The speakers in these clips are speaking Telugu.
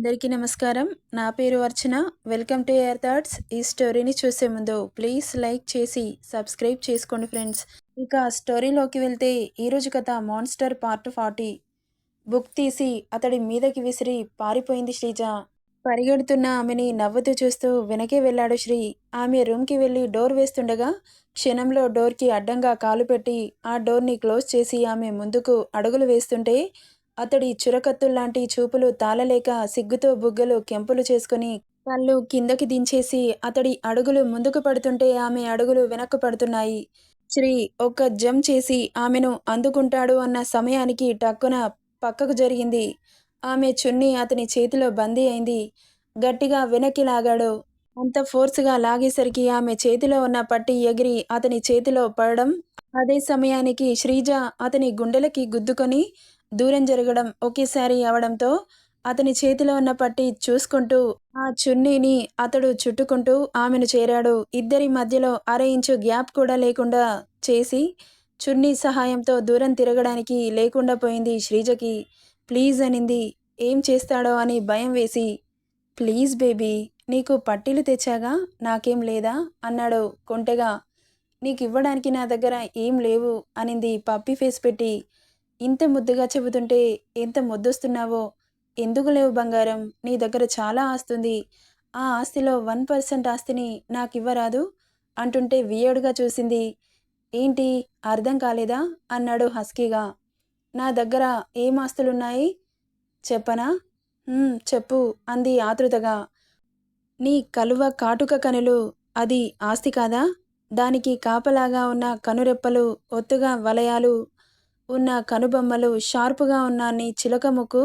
అందరికీ నమస్కారం. నా పేరు Archana. Welcome to air thoughts. ఈ స్టోరీని చూసే ముందు ప్లీజ్ లైక్ చేసి సబ్స్క్రైబ్ చేసుకోండి ఫ్రెండ్స్. ఇక స్టోరీలోకి వెళ్తే ఈరోజు కథ మాన్స్టర్ పార్ట్ 40. బుక్ తీసి అతడి మీదకి విసిరి పారిపోయింది శ్రీజ. పరిగెడుతున్న ఆమెని నవ్వుతూ చూస్తూ వెనకే వెళ్ళాడు శ్రీ. ఆమె రూమ్కి వెళ్ళి డోర్ వేస్తుండగా క్షణంలో డోర్కి అడ్డంగా కాలు పెట్టి ఆ డోర్ని క్లోజ్ చేసి ఆమె ముందుకు అడుగులు వేస్తుంటే అతడి చురకత్తుల్లాంటి చూపులు తాళలేక సిగ్గుతో బుగ్గలు కెంపులు చేసుకుని కళ్ళు కిందకి దించేసి అతడి అడుగులు ముందుకు పడుతుంటే ఆమె అడుగులు వెనక్కు పడుతున్నాయి. శ్రీ ఒక్క జంప్ చేసి ఆమెను అందుకుంటాడు అన్న సమయానికి టక్కున పక్కకు జరిగింది. ఆమె చున్నీ అతని చేతిలో బందీ అయింది. గట్టిగా వెనక్కి లాగాడు. అంత ఫోర్సుగా లాగేసరికి ఆమె చేతిలో ఉన్న పట్టీ ఎగిరి అతని చేతిలో పడడం, అదే సమయానికి శ్రీజ అతని గుండెలకి గుద్దుకొని దూరం జరగడం ఒకేసారి అవడంతో అతని చేతిలో ఉన్న పట్టీ చూసుకుంటూ ఆ చున్నీని అతడు చుట్టుకుంటూ ఆమెను చేరాడు. ఇద్దరి మధ్యలో అర ఇంచు గ్యాప్ కూడా లేకుండా చేసి చున్నీ సహాయంతో దూరం తిరగడానికి లేకుండా పోయింది శ్రీజకి. ప్లీజ్ అనింది. ఏం చేస్తాడో అని భయం వేసి. ప్లీజ్ బేబీ, నీకు పట్టీలు తెచ్చాగా, నాకేం లేదా అన్నాడు కొంటెగా. నీకివ్వడానికి నా దగ్గర ఏం లేవు అనింది పప్పి ఫేస్ పెట్టి. ఇంత ముద్దుగా చెబుతుంటే ఎంత ముద్దొస్తున్నావో. ఎందుకు లేవు బంగారం, నీ దగ్గర చాలా ఆస్తుంది. ఆ ఆస్తిలో 1% ఆస్తిని నాకివ్వరాదు అంటుంటే వియర్డ్గా చూసింది. ఏంటి, అర్థం కాలేదా అన్నాడు హస్కీగా. నా దగ్గర ఏం ఆస్తులున్నాయి చెప్పనా? చెప్పు అంది ఆతృతగా. నీ కలువ కాటుక కనులు అది ఆస్తి కాదా? దానికి కాపలాగా ఉన్న కనురెప్పలు, ఒత్తుగా వలయాలు ఉన్న కనుబొమ్మలు, షార్పుగా ఉన్న నీ చిలక ముక్కు,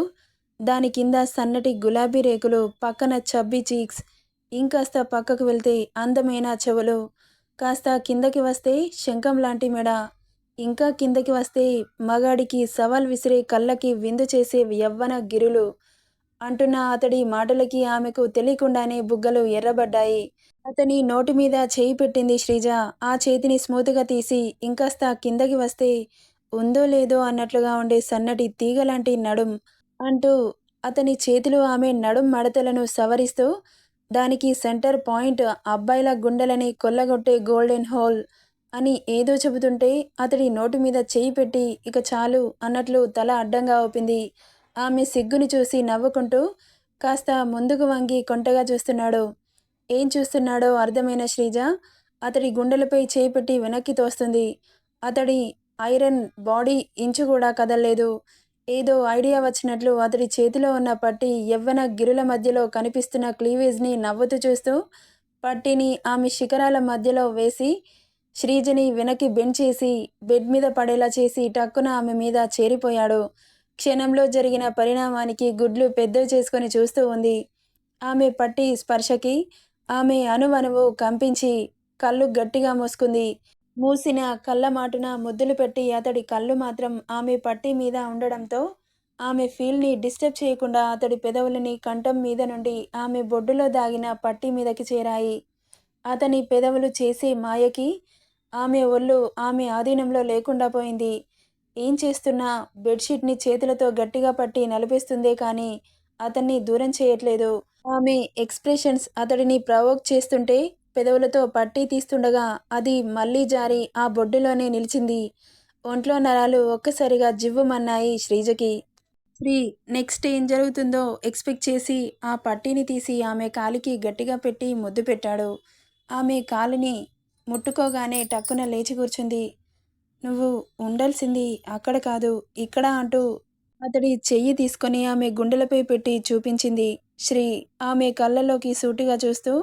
దాని కింద సన్నటి గులాబీ రేకులు, పక్కన చబ్బీ చీక్స్, ఇంకాస్త పక్కకు వెళ్తే అందమైన చెవులు, కాస్త కిందకి వస్తే శంఖం లాంటి మెడ, ఇంకా కిందకి వస్తే మగాడికి సవాల్ విసిరే కళ్ళకి విందు చేసే యవ్వన గిరులు అంటున్న అతడి మాటలకి ఆమెకు తెలియకుండానే బుగ్గలు ఎర్రబడ్డాయి. అతని నోటి మీద చేయి పెట్టింది శ్రీజ. ఆ చేతిని స్మూత్గా తీసి ఇంకాస్త కిందకి వస్తే ఉందో లేదో అన్నట్లుగా ఉండే సన్నటి తీగలాంటి నడుం అంటూ అతని చేతులు ఆమె నడుం మడతలను సవరిస్తూ దానికి సెంటర్ పాయింట్ అబ్బాయిల గుండెలని కొల్లగొట్టే గోల్డెన్ హోల్ అని ఏదో చెబుతుంటే అతడి నోటి మీద చేయి పెట్టి ఇక చాలు అన్నట్లు తల అడ్డంగా ఊపింది. ఆమె సిగ్గుని చూసి నవ్వుకుంటూ కాస్త ముందుకు వంగి కొంటగా చూస్తున్నాడు. ఏం చూస్తున్నాడో అర్థమైన శ్రీజ అతడి గుండెలపై చేయి పెట్టి వెనక్కి తోస్తుంది. అతడి ఐరన్ బాడీ ఇంచు కూడా కదల్లేదు. ఏదో ఐడియా వచ్చినట్లు అతడి చేతిలో ఉన్న పట్టీ యవ్వన గిరుల మధ్యలో కనిపిస్తున్న క్లీవేజ్ని నవ్వుతూ చూస్తూ పట్టీని ఆమె శిఖరాల మధ్యలో వేసి శ్రీజని వెనక్కి బెండ్ చేసి బెడ్ మీద పడేలా చేసి టక్కున ఆమె మీద చేరిపోయాడు. క్షణంలో జరిగిన పరిణామానికి గుడ్లు పెద్దవి చేసుకొని చూస్తూ ఉంది. ఆమె పట్టి స్పర్శకి ఆమె అణువణువు కంపించి కళ్ళు గట్టిగా మూసుకుంది. మూసిన కళ్ళ మాటున ముద్దులు పెట్టి అతడి కళ్ళు మాత్రం ఆమె పట్టి మీద ఉండడంతో ఆమె ఫీల్ని డిస్టర్బ్ చేయకుండా అతడి పెదవులని కంఠం మీద నుండి ఆమె బొడ్డులో దాగిన పట్టి మీదకి చేరాయి. అతని పెదవులు చేసే మాయకి ఆమె ఒళ్ళు ఆమె ఆధీనంలో లేకుండా పోయింది. ఏం చేస్తున్నా బెడ్షీట్ని చేతులతో గట్టిగా పట్టి నలిపేస్తుందే కానీ అతన్ని దూరం చేయట్లేదు. ఆమె ఎక్స్ప్రెషన్స్ అతడిని ప్రవోక్ చేస్తుంటే పెదవులతో పట్టి తీస్తుండగా అది మళ్ళీ జారి ఆ బొడ్డులోనే నిలిచింది. ఒంట్లో నరాలు ఒక్కసారిగా జివ్వుమన్నాయి శ్రీజకి. శ్రీ నెక్స్ట్ ఏం జరుగుతుందో ఎక్స్పెక్ట్ చేసి ఆ పట్టీని తీసి ఆమె కాలికి గట్టిగా పెట్టి ముద్దు పెట్టాడు. ఆమె కాలుని ముట్టుకోగానే టక్కున లేచి కూర్చుంది. నువ్వు ఉండాల్సింది అక్కడ కాదు, ఇక్కడ అంటూ అతడి చెయ్యి తీసుకొని ఆమె గుండెలపై పెట్టి చూపించింది. శ్రీ ఆమె కళ్ళలోకి సూటిగా చూస్తూ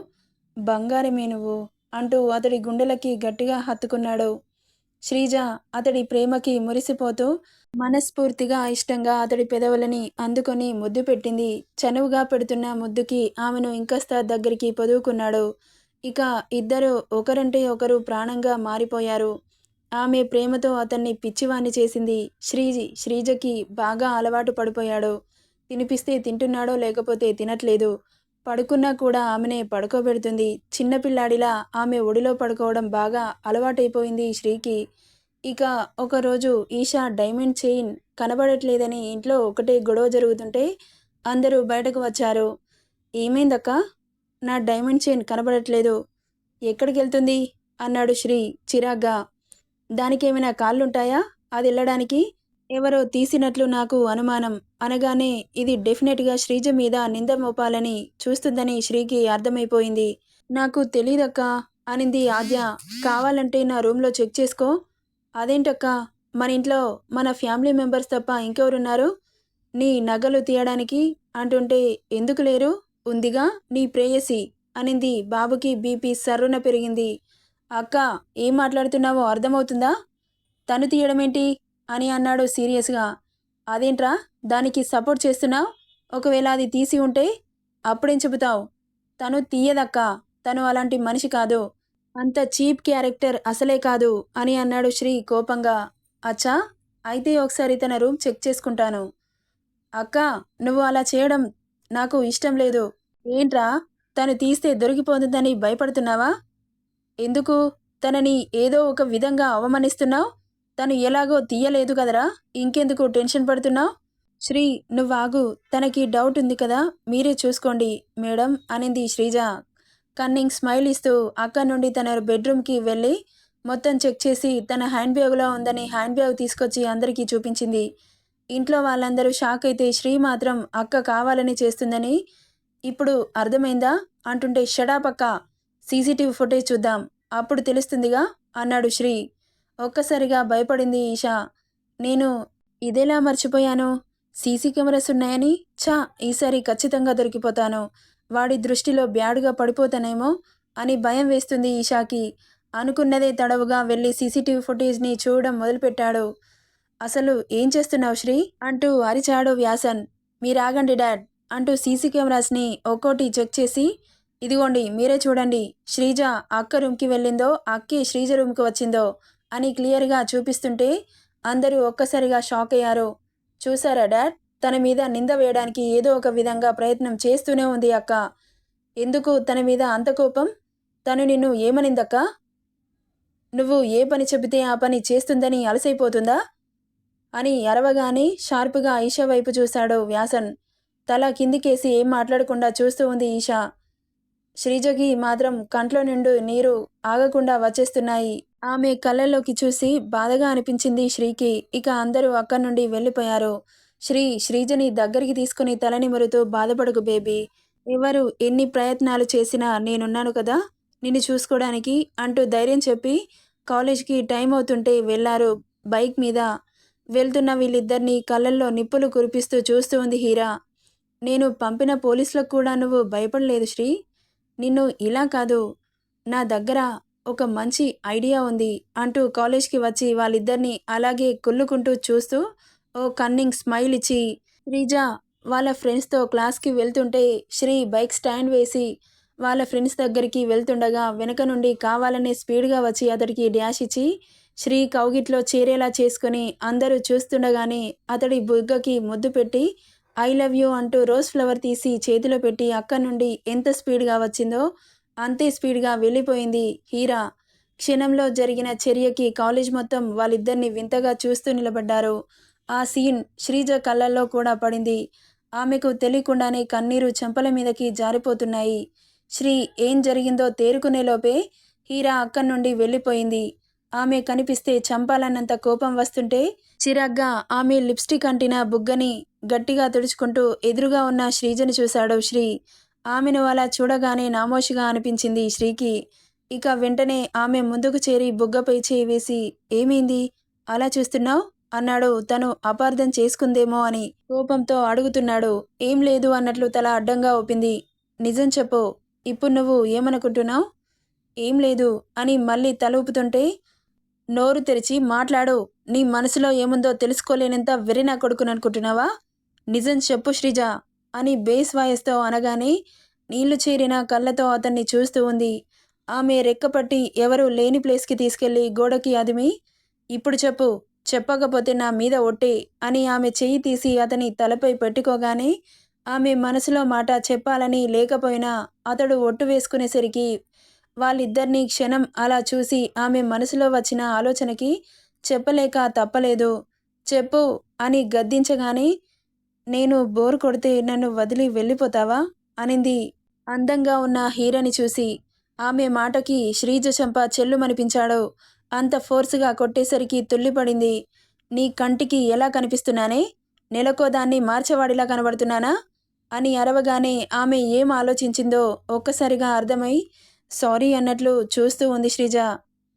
బంగారమే నువ్వు అంటూ అతడి గుండెలకి గట్టిగా హత్తుకున్నాడు. శ్రీజ అతడి ప్రేమకి మురిసిపోతూ మనస్ఫూర్తిగా ఇష్టంగా అతడి పెదవులని అందుకొని ముద్దు పెట్టింది. చనువుగా పెడుతున్న ముద్దుకి ఆమెను ఇంకాస్త దగ్గరికి పొదువుకున్నాడు. ఇక ఇద్దరు ఒకరంటే ఒకరు ప్రాణంగా మారిపోయారు. ఆమె ప్రేమతో అతన్ని పిచ్చివాణ్ణి చేసింది. శ్రీజకి బాగా అలవాటు పడిపోయాడు. తినిపిస్తే తింటున్నాడో లేకపోతే తినట్లేదు. పడుకున్నా కూడా ఆమెనే పడుకోబెడుతుంది. చిన్నపిల్లాడిలా ఆమె ఒడిలో పడుకోవడం బాగా అలవాటైపోయింది శ్రీకి. ఇక ఒకరోజు ఈషా డైమండ్ చైన్ కనబడట్లేదని ఇంట్లో ఒకటే గొడవ జరుగుతుంటే అందరూ బయటకు వచ్చారు. ఏమైందక్కా? నా డైమండ్ చైన్ కనబడట్లేదు. ఎక్కడికెళ్తుంది? అన్నాడు శ్రీ చిరాగ్గా. దానికేమైనా కాళ్ళుంటాయా అదెళ్ళడానికి? ఎవరో తీసినట్లు నాకు అనుమానం అనగానే ఇది డెఫినెట్‌గా శ్రీజ మీద నింద మోపాలని చూస్తుందని శ్రీకి అర్థమైపోయింది. నాకు తెలీదక్కా అనింది ఆద్య. కావాలంటే నా రూమ్‌లో చెక్ చేసుకో. అదేంటక్కా? మన ఇంట్లో మన ఫ్యామిలీ మెంబర్స్ తప్ప ఇంకెవరున్నారు నీ నగలు తీయడానికి అంటుంటే ఎందుకు లేరు? ఉందిగా నీ ప్రేయసి అనింది. బాబుకి బీపీ సర్రున పెరిగింది. అక్కా ఏం మాట్లాడుతున్నావో అర్థమవుతుందా? తను తీయడమేంటి? అని అన్నాడు సీరియస్‌గా. అదేంట్రా దానికి సపోర్ట్ చేస్తున్నావు? ఒకవేళ అది తీసి ఉంటే అప్పుడేం చెబుతావు? తను తీయదక్కా. తను అలాంటి మనిషి కాదు. అంత చీప్ క్యారెక్టర్ అసలే కాదు అని అన్నాడు శ్రీ కోపంగా. అచ్చా! అయితే ఒకసారి తన రూమ్ చెక్ చేసుకుంటాను. అక్కా నువ్వు అలా చేయడం నాకు ఇష్టం లేదు. ఏంట్రా తను తీస్తే దొరికిపోతుందని భయపడుతున్నావా? ఎందుకు తనని ఏదో ఒక విధంగా అవమానిస్తున్నావు? తను ఎలాగో తీయలేదు కదరా! ఇంకెందుకు టెన్షన్ పడుతున్నావు? శ్రీ నువ్వాగు. తనకి డౌట్ ఉంది కదా! మీరే చూసుకోండి మేడం అనింది శ్రీజ కన్నింగ్ స్మైల్ ఇస్తూ అక్కడి నుండి తన బెడ్రూమ్‌కి వెళ్ళి మొత్తం చెక్ చేసి తన హ్యాండ్ బ్యాగ్‌లో ఉందని హ్యాండ్ బ్యాగ్ తీసుకొచ్చి అందరికీ చూపించింది. ఇంట్లో వాళ్ళందరూ షాక్ అయితే శ్రీ మాత్రం అక్క కావాలని చేస్తుందని ఇప్పుడు అర్థమైందా? అంటుంటే షటప్ అక్కా! సీసీటీవీ ఫుటేజ్ చూద్దాం. అప్పుడు తెలుస్తుందిగా అన్నాడు శ్రీ. ఒక్కసారిగా భయపడింది ఈషా. నేను ఇదెలా మర్చిపోయాను? సీసీ కెమెరాస్ ఉన్నాయని? ఛ! ఈసారి ఖచ్చితంగా దొరికిపోతాను. వాడి దృష్టిలో బ్యాడ్‌గా పడిపోతానేమో అని భయం వేస్తుంది ఈషాకి. అనుకున్నదే తడవుగా వెళ్ళి సీసీటీవీ ఫుటేజ్‌ని చూడడం మొదలుపెట్టాడు. అసలు ఏం చేస్తున్నావు శ్రీ? అంటూ అరిచాడు వ్యాసన్. మీరాగండి డాడ్ అంటూ సీసీ కెమెరాస్‌ని ఒక్కోటి చెక్ చేసి ఇదిగోండి మీరే చూడండి. శ్రీజ అక్క రూమ్‌కి వెళ్ళిందో, అక్కే శ్రీజ రూమ్‌కి వచ్చిందో అని క్లియర్‌గా చూపిస్తుంటే అందరూ ఒక్కసారిగా షాక్ అయ్యారు. చూసారా డాడ్? తన మీద నింద వేయడానికి ఏదో ఒక విధంగా ప్రయత్నం చేస్తూనే ఉంది అక్క. ఎందుకు తన మీద అంత కోపం? తను నిన్ను ఏమనిందక్కా? నువ్వు ఏ పని చెబితే ఆ పని చేస్తుందని అలసైపోతుందా? అని అరవగానే షార్పుగా ఈషా వైపు చూశాడు వ్యాసన్. తల కిందికేసి ఏం మాట్లాడకుండా చూస్తూ ఉంది ఈషా. శ్రీజకి మాత్రం కంట్లో నిండు నీరు ఆగకుండా వచ్చేస్తున్నాయి. ఆమె కళ్ళల్లోకి చూసి బాధగా అనిపించింది శ్రీకి. ఇక అందరూ అక్కడి నుండి వెళ్ళిపోయారు. శ్రీజని దగ్గరికి తీసుకుని తల నిమురుతూ బాధపడకు బేబీ. ఎవరు ఎన్ని ప్రయత్నాలు చేసినా నేనున్నాను కదా నిన్ను చూసుకోవడానికి అంటూ ధైర్యం చెప్పి కాలేజ్‌కి టైం అవుతుంటే వెళ్లారు బైక్ మీద. వెళ్తున్న వీళ్ళిద్దరినీ కళ్ళల్లో నిప్పులు కురిపిస్తూ చూస్తూ ఉంది హీరా. నేను పంపిన పోలీసులకు కూడా నువ్వు భయపడలేదు శ్రీ. నిన్ను ఇలా కాదు, నా దగ్గర ఒక మంచి ఐడియా ఉంది అంటూ కాలేజ్‌కి వచ్చి వాళ్ళిద్దరినీ అలాగే కుళ్ళుకుంటూ చూస్తూ ఓ కన్నింగ్ స్మైల్ ఇచ్చి శ్రీజ వాళ్ళ ఫ్రెండ్స్‌తో క్లాస్‌కి వెళ్తుంటే శ్రీ బైక్ స్టాండ్ వేసి వాళ్ళ ఫ్రెండ్స్ దగ్గరికి వెళ్తుండగా వెనక నుండి కావాలనే స్పీడ్‌గా వచ్చి అతడికి డ్యాష్ ఇచ్చి శ్రీ కౌగిట్లో చేరేలా చేసుకుని అందరూ చూస్తుండగానే అతడి బుగ్గకి ముద్దు పెట్టి ఐ లవ్ యూ అంటూ రోజ్ ఫ్లవర్ తీసి చేతిలో పెట్టి అక్కడి నుండి ఎంత స్పీడ్‌గా వచ్చిందో అంతే స్పీడ్‌గా వెళ్ళిపోయింది హీరా. క్షణంలో జరిగిన చర్యకి కాలేజ్ మొత్తం వాళ్ళిద్దరిని వింతగా చూస్తూ నిలబడ్డారు. ఆ సీన్ శ్రీజ కళ్ళల్లో కూడా పడింది. ఆమెకు తెలియకుండానే కన్నీరు చెంపల మీదకి జారిపోతున్నాయి. శ్రీ ఏం జరిగిందో తేరుకునేలోపే హీరా అక్కడి నుండి వెళ్ళిపోయింది. ఆమె కనిపిస్తే చంపాలన్నంత కోపం వస్తుంటే చిరాగ్గా ఆమె లిప్స్టిక్ అంటిన బుగ్గని గట్టిగా తుడుచుకుంటూ ఎదురుగా ఉన్న శ్రీజని చూశాడు శ్రీ. ఆమెను అలా చూడగానే నామోషిగా అనిపించింది శ్రీకి. ఇక వెంటనే ఆమె ముందుకు చేరి బుగ్గపై చేయి వేసి ఏమైంది? అలా చూస్తున్నావు? అన్నాడు. తను అపార్థం చేసుకుందేమో అని కోపంతో అడుగుతున్నాడు. ఏం లేదు అన్నట్లు తల అడ్డంగా ఊపింది. నిజం చెప్పు. ఇప్పుడు నువ్వు ఏమనుకుంటున్నావు? ఏం లేదు అని మళ్ళీ తల ఊపుతుంటే నోరు తెరిచి మాట్లాడు. నీ మనసులో ఏముందో తెలుసుకోలేనంత వెర్రి నా కొడుకుననుకుంటున్నావా? నిజం చెప్పు శ్రీజ అని బేస్ వాయిస్‌తో అనగానే నీళ్లు చేరిన కళ్ళతో అతన్ని చూస్తూ ఉంది. ఆమె రెక్కపట్టి ఎవరూ లేని ప్లేస్‌కి తీసుకెళ్లి గోడకి అదిమి ఇప్పుడు చెప్పు. చెప్పకపోతే నా మీద ఒట్టే అని ఆమె చెయ్యి తీసి అతని తలపై పెట్టుకోగానే ఆమె మనసులో మాట చెప్పాలని లేకపోయినా అతడు ఒట్టు వేసుకునేసరికి వాళ్ళిద్దరినీ క్షణం అలా చూసి ఆమె మనసులో వచ్చిన ఆలోచనకి చెప్పలేక తప్పలేదు. చెప్పు అని గద్దించగానే నేను బోర్ కొడితే నన్ను వదిలి వెళ్ళిపోతావా అనింది అందంగా ఉన్న హీరని చూసి. ఆమె మాటకి శ్రీజ చెంప చెల్లుమనిపించాడు. అంత ఫోర్సుగా కొట్టేసరికి తుల్లిపడింది. నీ కంటికి ఎలా కనిపిస్తున్నానే? నెలకో దాన్ని మార్చేవాడిలా కనబడుతున్నానా అని అరవగానే ఆమె ఏం ఆలోచించిందో ఒక్కసారిగా అర్థమై సారీ అన్నట్లు చూస్తూ ఉంది శ్రీజ.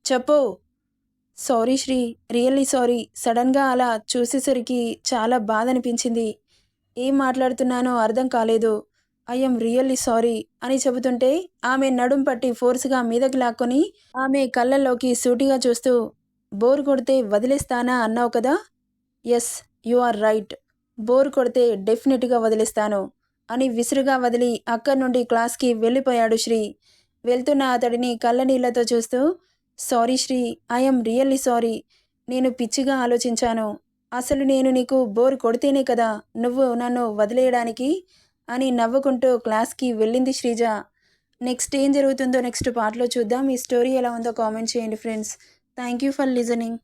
చెప్పు. Sorry Sri, really sorry. సడన్గా అలా చూసేసరికి చాలా బాధ అనిపించింది. ఏం మాట్లాడుతున్నానో అర్థం కాలేదు. ఐఎమ్ రియల్లీ సారీ అని చెబుతుంటే ఆమె నడుం పట్టి ఫోర్స్గా మీదకి లాక్కొని ఆమె కళ్ళల్లోకి సూటిగా చూస్తూ బోర్ కొడితే వదిలేస్తానా అన్నావు కదా. Yes, you are right. Bore కొడితే డెఫినెట్గా వదిలేస్తాను అని విసురుగా వదిలి అక్కడి నుండి క్లాస్కి వెళ్ళిపోయాడు శ్రీ. వెళ్తున్న అతడిని కళ్ళనీళ్లతో చూస్తూ sorry Sri, I'm really sorry. నేను పిచ్చిగా ఆలోచించాను. అసలు నేను నీకు బోర్ కొడితేనే కదా నువ్వు నన్ను వదిలేయడానికి అని నవ్వుకుంటూ క్లాస్కి వెళ్ళింది శ్రీజ. నెక్స్ట్ ఏం జరుగుతుందో నెక్స్ట్ పార్ట్లో చూద్దాం. ఈ స్టోరీ ఎలా ఉందో కామెంట్ చేయండి friends. Thank you for listening.